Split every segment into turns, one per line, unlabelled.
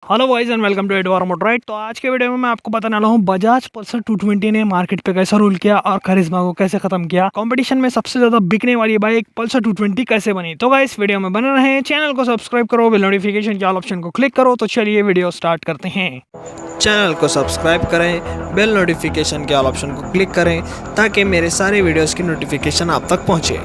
Hello guys and welcome to एडवार motor right. तो आज के वीडियो में मैं आपको बताने वाला हूँ बजाज पल्सर 220 ने मार्केट पे कैसा रूल किया और करिश्मा को कैसे खत्म किया। कंपटीशन में सबसे ज्यादा बिकने वाली बाइक पल्सर 220 कैसे बनी। तो गाइस वीडियो में बने रहें, चैनल को सब्सक्राइब करो, बेल नोटिफिकेशन के ऑल ऑप्शन को क्लिक करो। तो चलिए वीडियो स्टार्ट करते हैं।
चैनल को सब्सक्राइब करें, बेल नोटिफिकेशन के ऑल ऑप्शन को क्लिक करें ताकि मेरे सारे वीडियोस की नोटिफिकेशन आप तक पहुंचे।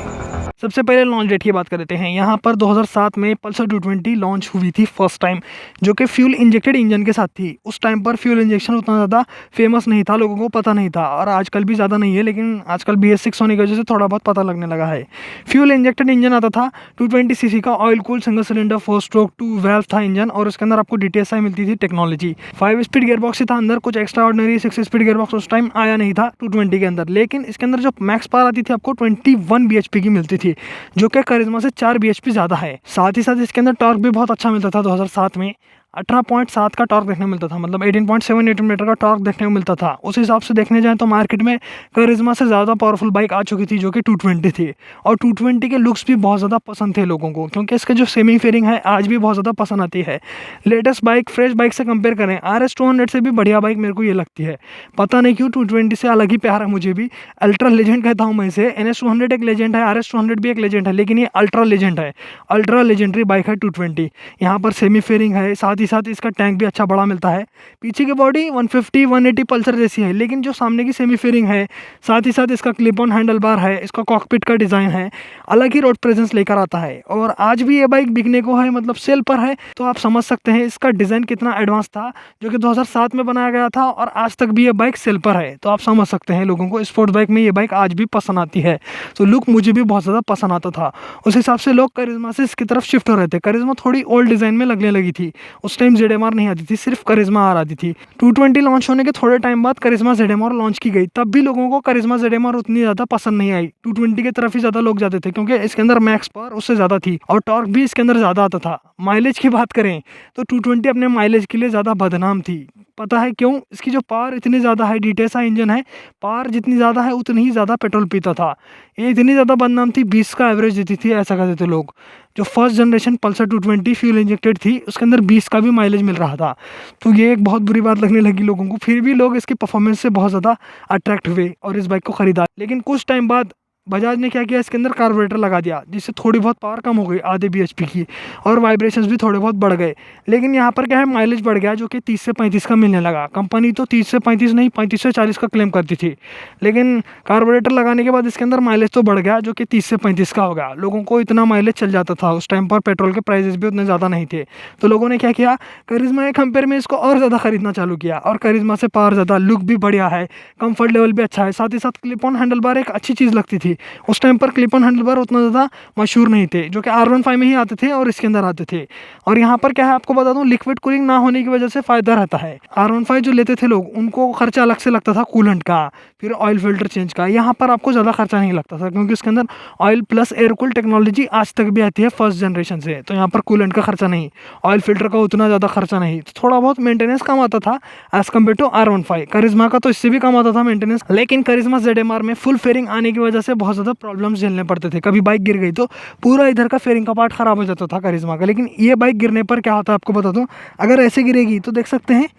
सबसे पहले लॉन्च डेट की बात कर लेते हैं। यहाँ पर 2007 में पल्सर 220 लॉन्च हुई थी फर्स्ट टाइम, जो कि फ्यूल इंजेक्टेड इंजन के साथ थी। उस टाइम पर फ्यूल इंजेक्शन उतना ज़्यादा फेमस नहीं था, लोगों को पता नहीं था, और आजकल भी ज़्यादा नहीं है, लेकिन आजकल BS6 होने की वजह से थोड़ा बहुत पता लगने लगा है। फ्यूल इंजेक्टेड इंजन आता था 220cc का, oil cool single cylinder 4 stroke 2 valve था इंजन, और उसके अंदर आपको DTSI मिलती थी टेक्नोलॉजी। 5 स्पीड गियरबॉक्स ही था अंदर, कुछ एक्स्ट्रा ऑर्डिनरी 6 स्पीड गियरबॉक्स उस टाइम आया नहीं था 220 के अंदर। लेकिन इसके अंदर जो मैक्स पावर आती थी आपको 21 bhp की मिलती थी, जो कि करिश्मा से 4 bhp ज़्यादा है। साथ ही साथ इसके अंदर टॉर्क भी बहुत अच्छा मिलता था। 2007 में 18.7 का टॉर्क देखने को मिलता था, मतलब 18.7 न्यूटन मीटर का टॉर्क देखने को मिलता था। उस हिसाब से देखने जाए तो मार्केट में करिश्मा से ज़्यादा पावरफुल बाइक आ चुकी थी, जो कि 220 थी। और 220 के लुक्स भी बहुत ज़्यादा पसंद थे लोगों को, क्योंकि इसके जो सेमी फेयरिंग है आज भी बहुत ज़्यादा पसंद आती है। लेटेस्ट बाइक फ्रेश बाइक से कंपेयर करें, RS 200 से भी बढ़िया बाइक मेरे को ये लगती है। पता नहीं क्यों 220 से अलग ही प्यार है मुझे भी। अल्ट्रा लेजेंड कहता हूँ मैं इसे। NS 200 एक लेजेंड है, RS 200 भी एक लेजेंड है, लेकिन ये अल्ट्रा लेजेंड है, अल्ट्रा लेजेंडरी बाइक है 220। यहाँ पर सेमी फेयरिंग है, साथ ही साथ इसका टैंक भी अच्छा बड़ा मिलता है। पीछे की बॉडी 150-180 पल्सर जैसी है, लेकिन जो सामने की सेमी फेयरिंग है, साथ ही साथ इसका क्लिप ऑन हैंडल बार है, इसका कॉकपिट का डिज़ाइन है, अलग ही रोड प्रेजेंस लेकर आता है। और आज भी ये बाइक बिकने को है, मतलब सेल पर है, तो आप समझ सकते हैं इसका डिज़ाइन कितना एडवांस था, जो कि 2007 में बनाया गया था, और आज तक भी ये बाइक सेल पर है। तो आप समझ सकते हैं लोगों को स्पोर्ट्स बाइक में ये बाइक आज भी पसंद आती है। तो लुक मुझे भी बहुत ज़्यादा पसंद आता था। उस हिसाब से लोग करिश्मा से इसकी तरफ शिफ्ट हो रहे थे। करिश्मा थोड़ी ओल्ड डिज़ाइन में लगने लगी थी। उस टाइम ZMR नहीं आती थी, सिर्फ करिश्मा आ रही थी। 220 लॉन्च होने के थोड़े टाइम बाद करिश्मा ZMR लॉन्च की गई, तब भी लोगों को करिश्मा ZMR उतनी ज़्यादा पसंद नहीं आई। 220 की तरफ ही ज़्यादा लोग जाते थे, क्योंकि इसके अंदर मैक्स पावर उससे ज़्यादा थी और टॉर्क भी इसके अंदर ज़्यादा आता था। माइलेज की बात करें तो 220 अपने माइलेज के लिए ज़्यादा बदनाम थी। पता है क्यों? इसकी जो पावर इतनी ज़्यादा है, DTSI इंजन है, पावर जितनी ज़्यादा है उतनी ही ज़्यादा पेट्रोल पीता था। ये इतनी ज़्यादा बदनाम थी, 20 का एवरेज देती थी, ऐसा कहते थे लोग। जो first generation Pulsar 220 fuel injected थी, उसके अंदर 20 का भी माइलेज मिल रहा था। तो ये एक बहुत बुरी बात लगने लगी लोगों को। फिर भी लोग इसकी परफॉर्मेंस से बहुत ज़्यादा अट्रैक्ट हुए और इस बाइक को ख़रीदा। लेकिन कुछ टाइम बाद बजाज ने क्या किया, इसके अंदर कार्बोरेटर लगा दिया, जिससे थोड़ी बहुत पावर कम हो गई, आधे bhp की, और वाइब्रेशंस भी थोड़े बहुत बढ़ गए। लेकिन यहाँ पर क्या है, माइलेज बढ़ गया, जो कि 30 से 35 का मिलने लगा। कंपनी तो 30 से 35 नहीं, 35 से 40 का क्लेम करती थी, लेकिन कार्बोरेटर लगाने के बाद इसके अंदर माइलेज तो बढ़ गया, जो कि 30 से 35 का हो गया। लोगों को इतना माइलेज चल जाता था। उस टाइम पर पेट्रोल के प्राइजेस भी उतने ज़्यादा नहीं थे, तो लोगों ने क्या किया, करिश्मा के कंपेयर में इसको और ज़्यादा खरीदना चालू किया। और करिश्मा से पावर ज़्यादा, लुक भी बढ़िया है, कंफर्ट लेवल भी अच्छा है, साथ ही साथ क्लिप ऑन हैंडल बार एक अच्छी चीज़ लगती थी। उस टाइम पर क्लिप ऑन हैंडल बार उतना ज़्यादा मशहूर नहीं थे, जो कि R15 में ही आते थे और इसके अंदर आते थे। और यहाँ पर क्या है, आपको बता दूँ, लिक्विड कूलिंग ना होने की वजह से फ़ायदा रहता है। R15 जो लेते थे लोग, उनको खर्चा अलग से लगता था कूलेंट का, फिर ऑयल फिल्टर चेंज का। यहाँ पर आपको ज़्यादा खर्चा नहीं लगता था, क्योंकि उसके अंदर oil plus air cool technology आज तक भी आती है फर्स्ट जनरेशन से। तो यहाँ पर कूलेंट का खर्चा नहीं, ऑयल फिल्टर का उतना ज़्यादा खर्चा नहीं, तो थोड़ा बहुत मेंटेनेंस कम आता था एज़ कम्पेयर टू R15। करिश्मा का तो इससे भी कम आता था मेंटेनेंस, लेकिन करिश्मा ZMR में फुल फेयरिंग आने की वजह से बहुत ज़्यादा प्रॉब्लम्स झेलने पड़ते थे। कभी बाइक गिर गई तो पूरा इधर का फेयरिंग का पार्ट खराब हो जाता था करिश्मा का। लेकिन ये बाइक गिरने पर क्या होता है आपको बता दूं, अगर ऐसे गिरेगी तो देख सकते हैं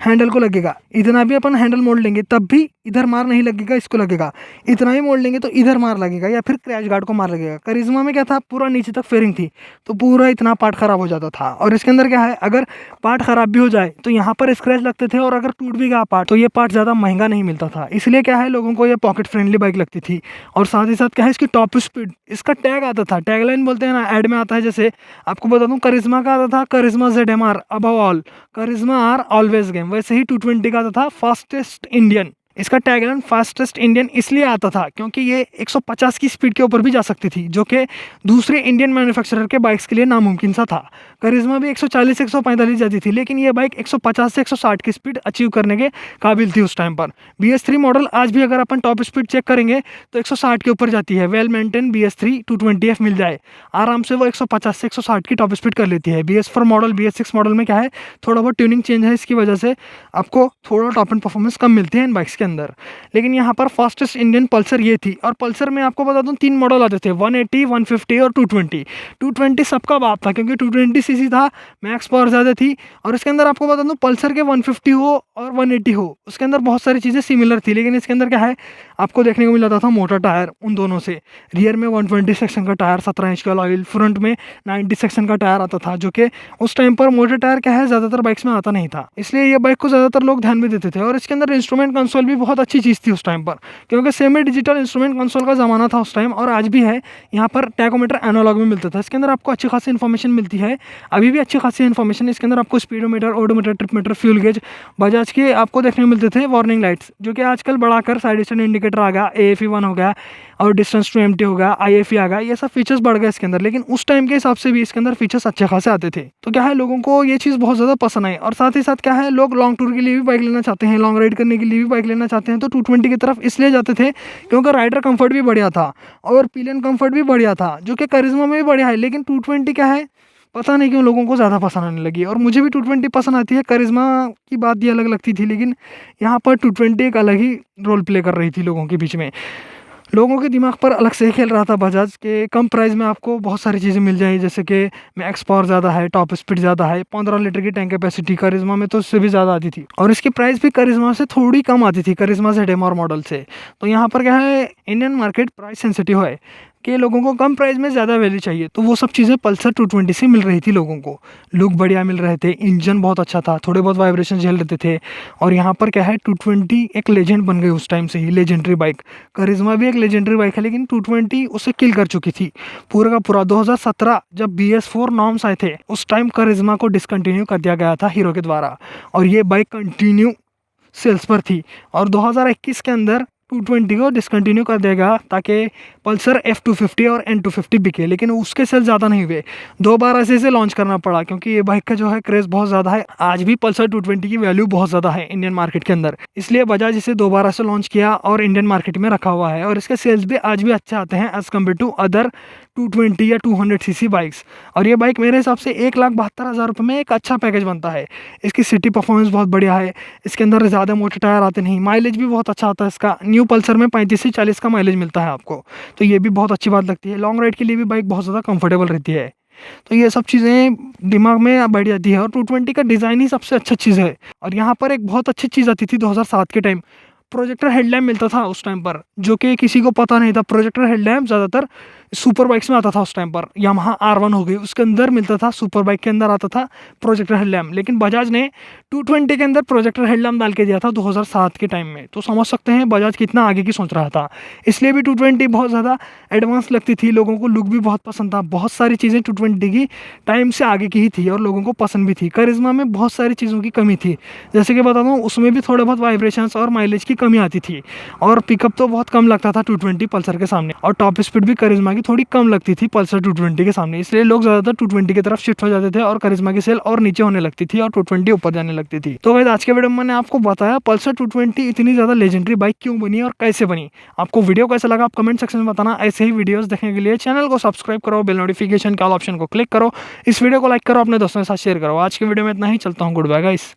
हैंडल को लगेगा, इतना भी अपन हैंडल मोड़ लेंगे तब भी इधर मार नहीं लगेगा, इसको लगेगा। इतना ही मोड़ लेंगे तो इधर मार लगेगा, या फिर क्रैश गार्ड को मार लगेगा। करिश्मा में क्या था, पूरा नीचे तक फेयरिंग थी, तो पूरा इतना पार्ट खराब हो जाता था। और इसके अंदर क्या है, अगर पार्ट खराब भी हो जाए तो यहाँ पर स्क्रैच लगते थे, और अगर टूट भी गया पार्ट तो ये पार्ट ज़्यादा महंगा नहीं मिलता था। इसलिए क्या है, लोगों को ये पॉकेट फ्रेंडली बाइक लगती थी। और साथ ही साथ क्या है, इसकी टॉप स्पीड, इसका टैग आता था, टैग लाइन बोलते हैं ना, ऐड में आता है। जैसे आपको बता दूं, करिश्मा का आता था Karizma ZMR above all, Karizma are always game, वैसे ही 220 का आता था फास्टेस्ट इंडियन। इसका टैगलाइन फास्टेस्ट इंडियन इसलिए आता था क्योंकि ये 150 की स्पीड के ऊपर भी जा सकती थी, जो कि दूसरे इंडियन मैन्युफैक्चरर के बाइक्स के लिए नामुमकिन सा था। करिश्मा भी 140 145 जाती थी, लेकिन ये बाइक 150 से 160 की स्पीड अचीव करने के काबिल थी उस टाइम पर। BS3 मॉडल आज भी अगर अपन टॉप स्पीड चेक करेंगे तो 160 के ऊपर जाती है। वेल मेंटेन BS3 220F मिल जाए, आराम से वो 150 से 160 की टॉप स्पीड कर लेती है। BS4 मॉडल BS6 मॉडल में क्या है, थोड़ा बहुत ट्यूनिंग चेंज है, इसकी वजह से आपको थोड़ा टॉप एंड परफॉर्मेंस कम मिलती है इन बाइक्स के अंदर। लेकिन यहाँ पर फास्टेस्ट इंडियन पल्सर ये थी। और पल्सर में आपको बता दूँ 3 मॉडल आते थे, 180, 150 और 220। 220 सबका बाप था क्योंकि 220 सीसी था, मैक्स पावर ज़्यादा थी। और इसके अंदर आपको बता दूँ पल्सर के 150 हो और 180 हो, उसके अंदर बहुत सारी चीज़ें सिमिलर थी। लेकिन इसके अंदर क्या है, आपको देखने को मिल जाता था मोटा टायर उन दोनों से। रियर में 120 सेक्शन का टायर 17 इंच का अलॉय, फ्रंट में 90 सेक्शन का टायर आता था, जो कि उस टाइम पर मोटे टायर क्या है ज़्यादातर बाइक्स में आता नहीं था, इसलिए ये बाइक को ज़्यादातर लोग ध्यान भी देते थे। और इसके अंदर इंस्ट्रूमेंट कंसोल भी बहुत अच्छी चीज़ थी उस टाइम पर, क्योंकि सेमी डिजिटल इंस्ट्रूमेंट कंसोल का ज़माना था उस टाइम, और आज भी है। यहाँ पर टैकोमीटर एनालॉग में मिलता था। इसके अंदर आपको अच्छी खासी इन्फॉर्मेशन मिलती है, अभी भी अच्छी खासी इन्फॉर्मेशन। इसके अंदर आपको speedometer, odometer, trip meter, fuel gauge, Bajaj के आपको देखने को मिलते थे वार्निंग लाइट्स, जो कि आजकल बढ़ाकर साइड स्टैंड इंडिकेटर आ गया, AFE 1 हो गया, और डिस्टेंस टू एम्प्टी हो गया, IFE आ गया। ये सब फीचर्स बढ़ गए इसके अंदर, लेकिन उस टाइम के हिसाब से भी इसके अंदर फीचर्स अच्छे खासे आते थे। तो क्या है, लोगों को ये चीज़ बहुत ज़्यादा पसंद आई। और साथ ही साथ क्या है, लोग लॉन्ग टूर के लिए भी बाइक लेना चाहते हैं, लॉन्ग राइड करने के लिए भी बाइक लेना चाहते हैं, तो 220 की तरफ इसलिए जाते थे क्योंकि राइडर कंफर्ट भी बढ़िया था और पिलियन कंफर्ट भी बढ़िया था, जो कि करिश्मा में भी बढ़िया है। लेकिन 220 क्या है, पता नहीं क्यों लोगों को ज़्यादा पसंद आने लगी। और मुझे भी 220 पसंद आती है, करिश्मा की बात ये अलग लगती थी, लेकिन यहाँ पर 220 एक अलग ही रोल प्ले कर रही थी लोगों के बीच में। लोगों के दिमाग पर अलग से खेल रहा था बजाज के। कम प्राइस में आपको बहुत सारी चीज़ें मिल जाएगी, जैसे कि मैक्स पावर ज़्यादा है, टॉप स्पीड ज़्यादा है, 15 लीटर की टैंक कैपेसिटी। करिश्मा में तो उससे भी ज़्यादा आती थी, और इसकी प्राइस भी करिश्मा से थोड़ी कम आती थी, करिश्मा ZMR मॉडल से। तो यहाँ पर क्या है, इंडियन मार्केट प्राइस सेंसिटिव है कि लोगों को कम प्राइस में ज़्यादा वैल्यू चाहिए, तो वो सब चीज़ें पल्सर 220 से मिल रही थी लोगों को। लुक बढ़िया मिल रहे थे, इंजन बहुत अच्छा था, थोड़े बहुत वाइब्रेशन झेल लेते थे। और यहाँ पर क्या है, 220 एक लेजेंड बन गई उस टाइम से ही, लेजेंडरी बाइक। करिश्मा भी एक लेजेंडरी बाइक है, लेकिन 220 उसे किल कर चुकी थी पूरा का पूरा। 2017 जब BS4 नॉर्म्स आए थे, उस टाइम करिश्मा को डिसकंटिन्यू कर दिया गया था हीरो के द्वारा, और ये बाइक कंटिन्यू सेल्स पर थी। और 2021 के अंदर 220 को डिसकंटिन्यू कर देगा ताकि पल्सर F250 और N250 बिके, लेकिन उसके सेल ज़्यादा नहीं हुए। दोबारा से इसे लॉन्च करना पड़ा क्योंकि ये बाइक का जो है क्रेज़ बहुत ज़्यादा है। आज भी पल्सर 220 की वैल्यू बहुत ज़्यादा है इंडियन मार्केट के अंदर, इसलिए बजाज इसे दोबारा से लॉन्च किया और इंडियन मार्केट में रखा हुआ है। और इसके सेल्स भी आज भी अच्छे आते हैं एज़ कम्पेयर टू अदर 220 या 200 सीसी बाइक्स। और ये बाइक मेरे हिसाब से 1,72,000 रुपये में एक अच्छा पैकेज बनता है। इसकी सिटी परफॉर्मेंस बहुत बढ़िया है, इसके अंदर ज़्यादा मोटे टायर आते नहीं, माइलेज भी बहुत अच्छा आता है इसका। न्यू पल्सर में 35 से 40 का माइलेज मिलता है आपको, तो ये भी बहुत अच्छी बात लगती है। लॉन्ग राइड के लिए भी बाइक बहुत ज़्यादा कंफर्टेबल रहती है। तो ये सब चीज़ें दिमाग में बैठ जाती है। और 220 का डिज़ाइन ही सबसे अच्छा चीज़ है। और यहाँ पर एक बहुत अच्छी चीज़ आती थी 2007 के टाइम, प्रोजेक्टर हेडलैम्प मिलता था उस टाइम पर, जो कि किसी को पता नहीं था। प्रोजेक्टर हेडलैम्प ज़्यादातर सुपर बाइक्स में आता था उस टाइम पर। यामाहा R1 हो गई, उसके अंदर मिलता था, सुपर बाइक के अंदर आता था प्रोजेक्टर हेडलैम्प। लेकिन बजाज ने 220 के अंदर प्रोजेक्टर हेडलैम्प डाल के दिया था 2007 के टाइम में। तो समझ सकते हैं बजाज कितना आगे की सोच रहा था। इसलिए भी 220 बहुत ज़्यादा एडवांस लगती थी लोगों को, लुक भी बहुत पसंद था। बहुत सारी चीज़ें 220 की टाइम से आगे की ही थी और लोगों को पसंद भी थी। करिश्मा में बहुत सारी चीज़ों की कमी थी, जैसे कि बता दूँ उसमें भी थोड़े बहुत वाइब्रेशंस और माइलेज की कमी आती थी, और पिकअप तो बहुत कम लगता था 220 पल्सर के सामने। और टॉप स्पीड भी करिश्मा की थोड़ी कम लगती थी पल्सर 220 के सामने, इसलिए लोग ज़्यादातर 220 की तरफ शिफ्ट हो जाते थे और करिश्मा की सेल और नीचे होने लगती थी और 220 ऊपर जाने लगती थी। तो गाइस आज के वीडियो में मैंने आपको बताया पल्सर 220 इतनी ज़्यादा लेजेंडरी बाइक क्यों बनी और कैसे बनी। आपको वीडियो कैसा लगा आप कमेंट सेक्शन में बताना। ऐसे ही वीडियोस देखने के लिए चैनल को सब्सक्राइब करो, बेल नोटिफिकेशन के ऑल ऑप्शन को क्लिक करो, इस वीडियो को लाइक करो, अपने दोस्तों के साथ शेयर करो। आज के वीडियो में इतना ही, चलता हूँ, गुड बाय गाइस।